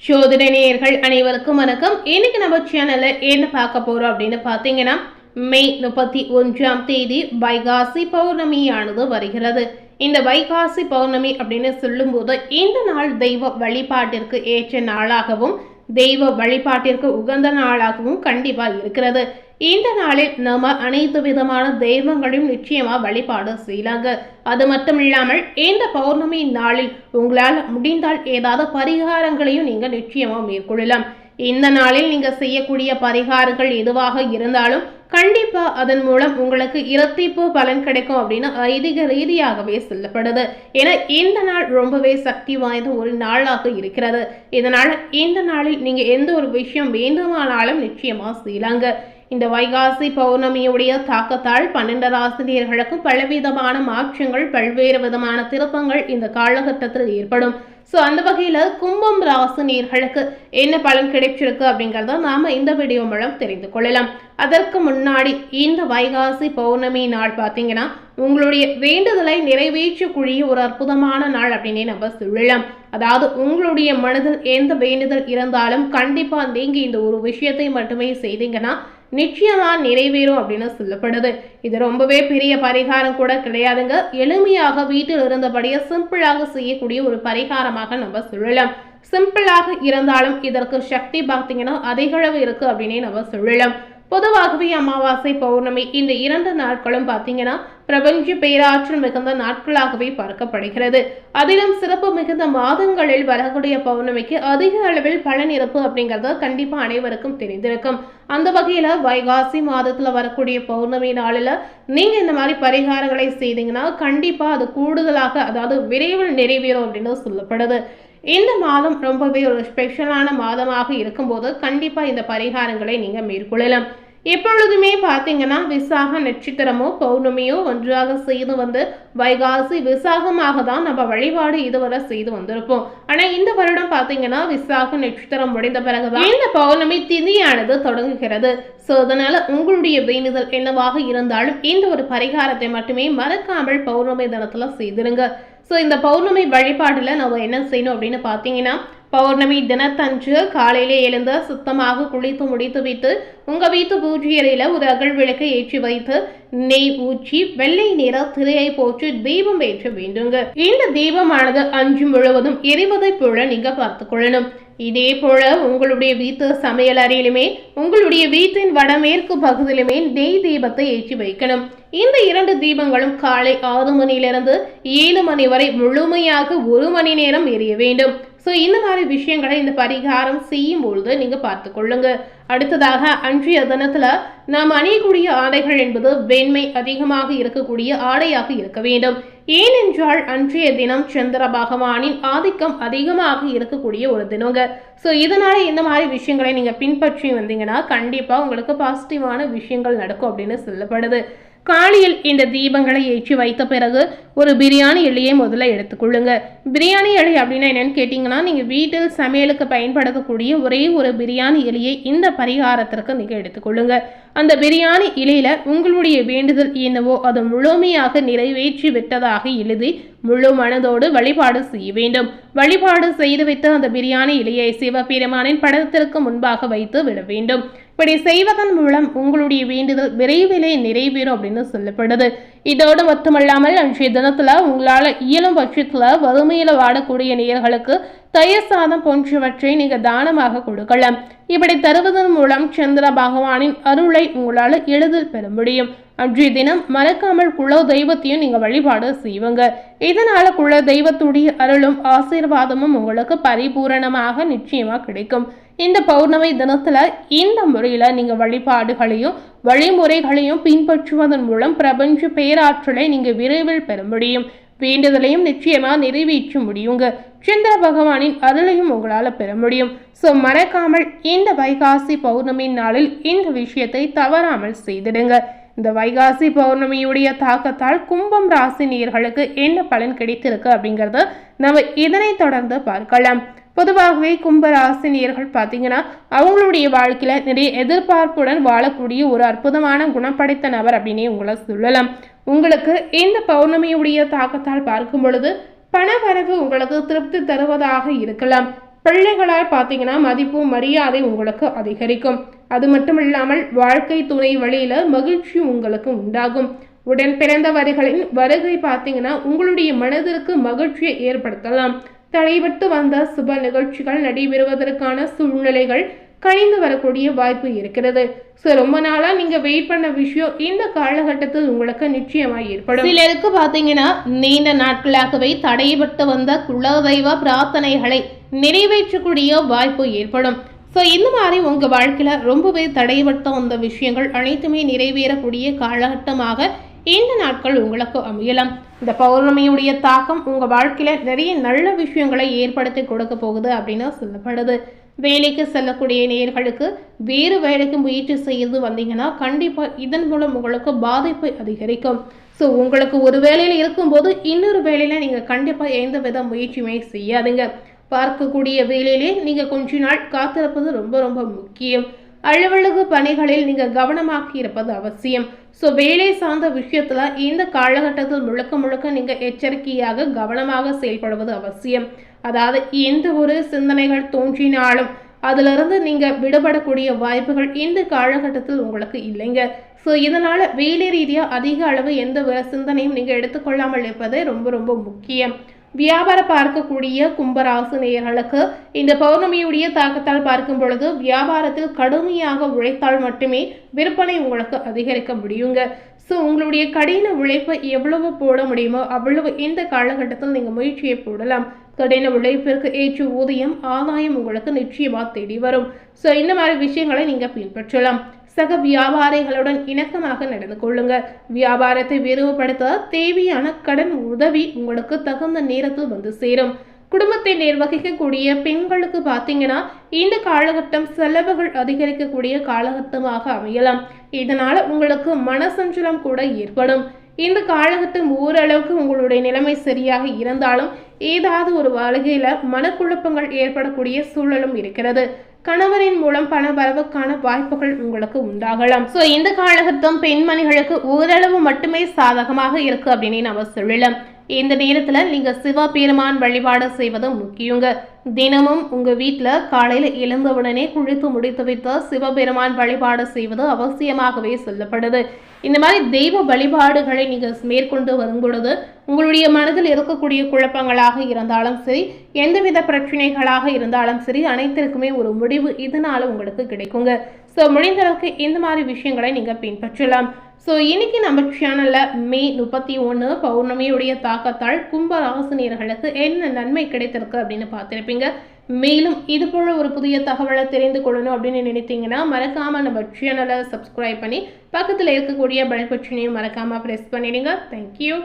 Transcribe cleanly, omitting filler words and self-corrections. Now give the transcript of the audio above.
சோதனை நேயர்கள் அனைவருக்கும் வணக்கம். இன்னைக்கு நம்ம சேனல்ல என்ன பார்க்க போறோம் அப்படின்னு பார்த்தீங்கன்னா, மே 31ஆம் தேதி வைகாசி பௌர்ணமியானது வருகிறது. இந்த வைகாசி பௌர்ணமி அப்படின்னு சொல்லும்போது இந்த நாள் தெய்வ வழிபாட்டிற்கு ஏற்ற நாளாகவும் தெய்வ வழிபாட்டிற்கு உகந்த நாளாகவும் கண்டிப்பா இருக்கிறது. இந்த நாளில் நம்ம அனைத்து விதமான தெய்வங்களையும் நிச்சயமா வழிபாடு செய்யலாங்க. அது மட்டும் இல்லாமல் இந்த பௌர்ணமி நாளில் உங்களால் முடிந்தால் ஏதாவது பரிகாரங்களையும் நீங்க நிச்சயமா மேற்கொள்ளலாம். இந்த நாளில் நீங்க செய்யக்கூடிய பரிகாரங்கள் எதுவாக இருந்தாலும் கண்டிப்பா அதன் மூலம் உங்களுக்கு இரட்டிப்பு பலன் கிடைக்கும் அப்படின்னு ஐதீக ரீதியாகவே சொல்லப்படுது. ஏன்னா இந்த நாள் ரொம்பவே சக்தி வாய்ந்த ஒரு நாளாக இருக்கிறது. இதனால இந்த நாளில் நீங்க எந்த ஒரு விஷயம் வேண்டுமானாலும் நிச்சயமா செய்யலாங்க. இந்த வைகாசி பௌர்ணமியுடைய தாக்கத்தால் 12 ராசினியர்களுக்கும் பலவிதமான மாற்றங்கள், பல்வேறு விதமான திருப்பங்கள் இந்த காலகட்டத்தில் ஏற்படும். ஸோ அந்த வகையில் கும்பம் ராசினியர்களுக்கு என்ன பலன் கிடைச்சிருக்கு அப்படிங்கிறத நாம இந்த வீடியோ மூலம் தெரிந்து கொள்ளலாம். அதற்கு முன்னாடி இந்த வைகாசி பௌர்ணமி நாள் பார்த்தீங்கன்னா உங்களுடைய வேண்டுதலை நிறைவேற்றக்கூடிய ஒரு அற்புதமான நாள் அப்படின்னே நம்ம சொல்லலாம். அதாவது உங்களுடைய மனதில் எந்த வேண்டுதல் இருந்தாலும் கண்டிப்பா நீங்க இந்த ஒரு விஷயத்தை மட்டுமே செய்தீங்கன்னா நிச்சயமா நிறைவேறும் அப்படின்னு சொல்லப்படுது. இது ரொம்பவே பெரிய பரிகாரம் கூட கிடையாதுங்க. எளிமையாக வீட்டில் இருந்தபடியே சிம்பிளாக செய்யக்கூடிய ஒரு பரிகாரமாக நம்ம சொல்லலாம். சிம்பிளாக இருந்தாலும் இதற்கு சக்தி பார்த்தீங்கன்னா அதிகளவு இருக்கு அப்படின்னே நம்ம சொல்லலாம். பொதுவாகவே அமாவாசை பௌர்ணமி இந்த 2 நாட்களும் பார்த்தீங்கன்னா பிரபஞ்ச பேராற்றல் மிகுந்த நாட்களாகவே பார்க்கப்படுகிறது. அதிலும் சிறப்பு மிகுந்த மாதங்களில் வரக்கூடிய பௌர்ணமிக்கு அதிக அளவில் பலன் இருப்பு அப்படிங்கிறது கண்டிப்பா அனைவருக்கும் தெரிந்திருக்கும். அந்த வகையில வைகாசி மாதத்துல வரக்கூடிய பௌர்ணமி நாளில் நீங்க இந்த மாதிரி பரிகாரங்களை செய்தீங்கன்னா கண்டிப்பா அது கூடுதலாக, அதாவது விரைவில் நிறைவேறும் அப்படின்னு சொல்லப்படுது. இந்த மாதம் ரொம்பவே ஒரு ஸ்பெஷலான மாதமாக இருக்கும்போது கண்டிப்பா இந்த பரிகாரங்களை நீங்க மேற்கொள்ளலாம். எப்பொழுதுமே பார்த்தீங்கன்னா விசாக நட்சத்திரமோ பௌர்ணமியோ ஒன்றாக செய்து வந்து வைகாசி விசாகமாக தான் நம்ம வழிபாடு இதுவரை செய்து வந்திருப்போம். ஆனா இந்த வருடம் பார்த்தீங்கன்னா விசாக நட்சத்திரம் முடிந்த பிறகுதான் இந்த பௌர்ணமி திதியானது தொடங்குகிறது. ஸோ அதனால உங்களுடைய வேண்டுதல் என்னவாக இருந்தாலும் இந்த ஒரு பரிகாரத்தை மட்டுமே மறக்காமல் பௌர்ணமி தினத்துல செய்திருங்க. ஸோ இந்த பௌர்ணமி வழிபாட்டில் நம்ம என்ன செய்யணும் அப்படின்னு பார்த்தீங்கன்னா, பௌர்ணமி தினத்தன்று காலையிலே எழுந்து சுத்தமாக குளித்து முடித்து விட்டு உங்க வீட்டு பூஜை அறையில ஒரு அகல் விளக்கை ஏற்றி வைத்து நெய் ஊற்றி வெள்ளை நிற திரையை போட்டு தீபம் ஏற்ற வேண்டுங்க. இந்த தீபமானது அஞ்சு முழுவதும் எரிவதை போல நீங்க பார்த்து கொள்ளணும். இதே போல உங்களுடைய வீட்டு சமையல் அறையிலுமே உங்களுடைய வீட்டின் வடமேற்கு பகுதியிலுமே நெய் தீபத்தை ஏற்றி வைக்கணும். இந்த 2 தீபங்களும் காலை 6 மணியிலிருந்து 7 மணி வரை முழுமையாக 1 மணி நேரம் எரிய வேண்டும். ஸோ இந்த மாதிரி விஷயங்களை இந்த பரிகாரம் செய்யும் பொழுது நீங்க பார்த்து கொள்ளுங்க. அடுத்ததாக அன்றைய தினத்துல நாம் அணியக்கூடிய ஆடைகள் என்பது வெண்மை அதிகமாக இருக்கக்கூடிய ஆடையாக இருக்க வேண்டும். ஏனென்றால் அன்றைய தினம் சந்திர பகவானின் ஆதிக்கம் அதிகமாக இருக்கக்கூடிய ஒரு தினங்க. ஸோ இதனால இந்த மாதிரி விஷயங்களை நீங்க பின்பற்றி வந்தீங்கன்னா கண்டிப்பா உங்களுக்கு பாசிட்டிவான விஷயங்கள் நடக்கும் அப்படின்னு சொல்லப்படுது. காலையில் இந்த தீபங்களை ஏற்றி வைத்த பிறகு ஒரு பிரியாணி இலையை முதல்ல எடுத்துக்கொள்ளுங்க. பிரியாணி இலை அப்படின்னா என்னன்னு கேட்டிங்கன்னா, நீங்கள் வீட்டில் சமையலுக்கு பயன்படுத்தக்கூடிய ஒரே ஒரு பிரியாணி இலையை இந்த பரிகாரத்திற்கு நீங்கள் எடுத்துக்கொள்ளுங்க. அந்த பிரியாணி இலையில உங்களுடைய வேண்டுதல் என்னவோ அது முழுமையாக நிறைவேற்றி விட்டதாக எழுதி முழு மனதோடு வழிபாடு செய்ய வேண்டும். வழிபாடு செய்துவிட்டு அந்த பிரியாணி இலையை சிவபெருமானின் படத்திற்கு முன்பாக வைத்து விட வேண்டும். இப்படி செய்வதன் மூலம் உங்களுடைய வேண்டுதல் விரைவிலே நிறைவேறும் அப்படின்னு சொல்லப்படுது. இதோடு மட்டுமல்லாமல் அன்றைய தினத்துல உங்களால இயலும் பட்சத்துல வறுமையில வாடக்கூடிய நேயர்களுக்கு தயிர் சாதம் போன்றவற்றை நீங்க தானமாக கொடுக்கலாம். இப்படி தருவதன் மூலம் சந்திர பகவானின் அருளை உங்களால எளிதில் பெற முடியும். அன்றைய தினம் மறக்காமல் குல தெய்வத்தையும் நீங்க வழிபாடு செய்வங்க. இதனால குல தெய்வத்துடைய அருளும் ஆசீர்வாதமும் உங்களுக்கு பரிபூரணமாக நிச்சயமா கிடைக்கும். இந்த பௌர்ணமி தினத்துல இந்த முறையில நீங்க வழிபாடுகளையும் வழிமுறைகளையும் பின்பற்றுவதன் மூலம் பிரபஞ்ச பேராற்றலை நீங்க விரைவில் பெற முடியும். வேண்டுதலையும் நிச்சயமா நிறைவேற்ற முடியுங்க. சந்திர பகவானின் அருளையும் உங்களால பெற முடியும். ஸோ மறக்காமல் இந்த வைகாசி பௌர்ணமி நாளில் இந்த விஷயத்தை தவறாமல் செய்திடுங்க. இந்த வைகாசி பௌர்ணமியுடைய தாக்கத்தால் கும்பம் ராசி நேயர்களுக்கு என்ன பலன் கிடைத்திருக்கு அப்படிங்கிறத நம்ம இதனை தொடர்ந்து பார்க்கலாம். பொதுவாகவே கும்பராசினியர்கள் பார்த்தீங்கன்னா அவங்களுடைய வாழ்க்கையில நிறைய எதிர்பார்ப்புடன் வாழக்கூடிய ஒரு அற்புதமான குணப்படைத்த நபர் அப்படின்னே உங்களை சொல்லலாம். உங்களுக்கு இந்த பௌர்ணமியுடைய தாக்கத்தால் பார்க்கும் பொழுது பண வரவு உங்களுக்கு திருப்தி தருவதாக இருக்கலாம். பிள்ளைகளால் பார்த்தீங்கன்னா மதிப்பு மரியாதை உங்களுக்கு அதிகரிக்கும். அது மட்டும் இல்லாமல் வாழ்க்கை துணை வழியில மகிழ்ச்சி உங்களுக்கு உண்டாகும். உடன் பிறந்தவர்களின் வருகை பார்த்தீங்கன்னா உங்களுடைய மனதிற்கு மகிழ்ச்சியை ஏற்படுத்தலாம். தடைபட்டு வந்த சுப நிகழ்ச்சிகள் நடைபெறுவதற்கான சூழ்நிலைகள் கணிந்து வரக்கூடிய வாய்ப்பு இருக்கிறது. ஸோ ரொம்ப நாளா நீங்க வெயிட் பண்ண விஷயம் இந்த காலகட்டத்தில் உங்களுக்கு நிச்சயமாக ஏற்படும். சிலருக்கு பார்த்தீங்கன்னா நீண்ட நாட்களாகவே தடைபட்டு வந்த குலதெய்வ பிரார்த்தனைகளை நிறைவேற்றக்கூடிய வாய்ப்பு ஏற்படும். ஸோ இந்த மாதிரி உங்கள் வாழ்க்கையில் ரொம்பவே தடைபட்ட வந்த விஷயங்கள் அனைத்துமே நிறைவேறக்கூடிய காலகட்டமாக இந்த நாட்கள் உங்களுக்கு அமையலாம். இந்த பௌர்ணமியுடைய தாக்கம் உங்கள் வாழ்க்கையில் நிறைய நல்ல விஷயங்களை ஏற்படுத்தி கொடுக்க போகுது அப்படின்னு சொல்லப்படுது. வேலைக்கு செல்லக்கூடிய நேயர்களுக்கு வேறு வேலைக்கு முயற்சி செய்து வந்தீங்கன்னா கண்டிப்பாக இதன் மூலம் உங்களுக்கு பாதிப்பு அதிகரிக்கும். ஸோ உங்களுக்கு ஒரு வேலையில் இருக்கும்போது இன்னொரு வேலையில் நீங்கள் கண்டிப்பாக எந்த வித முயற்சியுமே செய்யாதுங்க. பார்க்கக்கூடிய வேலையிலே நீங்கள் கொஞ்ச நாள் காத்திருப்பது ரொம்ப ரொம்ப முக்கியம். அலுவலக பணிகளில் நீங்கள் கவனமாக இருப்பது அவசியம். ஸோ வேலை சார்ந்த விஷயத்தில் இந்த காலகட்டத்தில் முழுக்க முழுக்க நீங்கள் எச்சரிக்கையாக கவனமாக செயல்படுவது அவசியம். அதாவது எந்த ஒரு சிந்தனைகள் தோன்றினாலும் அதிலிருந்து நீங்கள் விடுபடக்கூடிய வாய்ப்புகள் இந்த காலகட்டத்தில் உங்களுக்கு இல்லைங்க. ஸோ இதனால் வேலை ரீதியாக அதிக அளவு எந்த ஒரு சிந்தனையும் நீங்கள் எடுத்துக்கொள்ளாமல் இருப்பது ரொம்ப ரொம்ப முக்கியம். வியாபாரம் பார்க்கக்கூடிய கும்பராசி நேயர்களுக்கு இந்த பௌர்ணமியுடைய தாக்கத்தால் பார்க்கும் பொழுது வியாபாரத்தில் கடுமையாக உழைத்தால் மட்டுமே விற்பனை உங்களுக்கு அதிகரிக்க முடியுங்க. ஸோ உங்களுடைய கடின உழைப்பை எவ்வளவு போட முடியுமோ அவ்வளவு இந்த காலகட்டத்தில் நீங்கள் முயற்சியை போடலாம். கடின உழைப்பிற்கு ஏற்ற ஊதியம் ஆதாயம் உங்களுக்கு நிச்சயமாக தேடி வரும். ஸோ இந்த மாதிரி விஷயங்களை நீங்கள் பின்பற்றலாம். சக வியாபாரிகளுடன் இணக்கமாக நடந்து கொள்ளுங்க. வியாபாரத்தை விரிவுபடுத்த தேவையான கடன் உதவி உங்களுக்கு தகுந்த நேரத்தில் வந்து சேரும். குடும்பத்தை நிர்வகிக்கக்கூடிய பெண்களுக்கு பார்த்தீங்கன்னா இந்த காலகட்டம் செலவுகள் அதிகரிக்கக்கூடிய காலகட்டமாக அமையலாம். இதனால உங்களுக்கு மனசஞ்சலம் கூட ஏற்படும். இந்த காலகட்டம் ஓரளவுக்கு உங்களுடைய நிலைமை சரியாக இருந்தாலும் ஏதாவது ஒரு வகையில மனக்குழப்பங்கள் ஏற்படக்கூடிய சூழலும் இருக்கிறது. கணவரின் மூலம் பண வரவுக்கான வாய்ப்புகள் உங்களுக்கு உண்டாகலாம். ஸோ இந்த காலகட்டம் பெண்மணிகளுக்கு ஓரளவு மட்டுமே சாதகமாக இருக்கு அப்படின்னு நம்ம சொல்லலாம். இந்த நேரத்தில் நீங்கள் சிவபெருமான் வழிபாடு செய்வது முக்கியங்க. தினமும் உங்கள் வீட்டில் காலையில் எழுந்தவுடனே குளித்து முடித்து வைத்த சிவபெருமான் வழிபாடு செய்வது அவசியமாகவே சொல்லப்படுது. இந்த மாதிரி தெய்வ வழிபாடுகளை நீங்கள் மேற்கொண்டு வரும் பொழுது உங்களுடைய மனதில் இருக்கக்கூடிய குழப்பங்களாக இருந்தாலும் சரி, எந்தவித பிரச்சனைகளாக இருந்தாலும் சரி, அனைத்திற்குமே ஒரு முடிவு இதனால உங்களுக்கு கிடைக்குங்க. ஸோ முடிந்தளவுக்கு இந்த மாதிரி விஷயங்களை நீங்கள் பின்பற்றலாம். ஸோ இன்னைக்கு நம்ம சேனலில் மே 31 பௌர்ணமியுடைய தாக்கத்தால் கும்பராசினியர்களுக்கு என்ன நன்மை கிடைத்திருக்கு அப்படின்னு பார்த்துருப்பீங்க. மேலும் இது போல ஒரு புதிய தகவலை தெரிந்து கொள்ளணும் அப்படின்னு நினைத்தீங்கன்னா மறக்காமல் நம்ம சேனலை சப்ஸ்கிரைப் பண்ணி பக்கத்தில் இருக்கக்கூடிய பெல் பட்டனையும் மறக்காமல் ப்ரெஸ் பண்ணிடுங்க. தேங்க்யூ.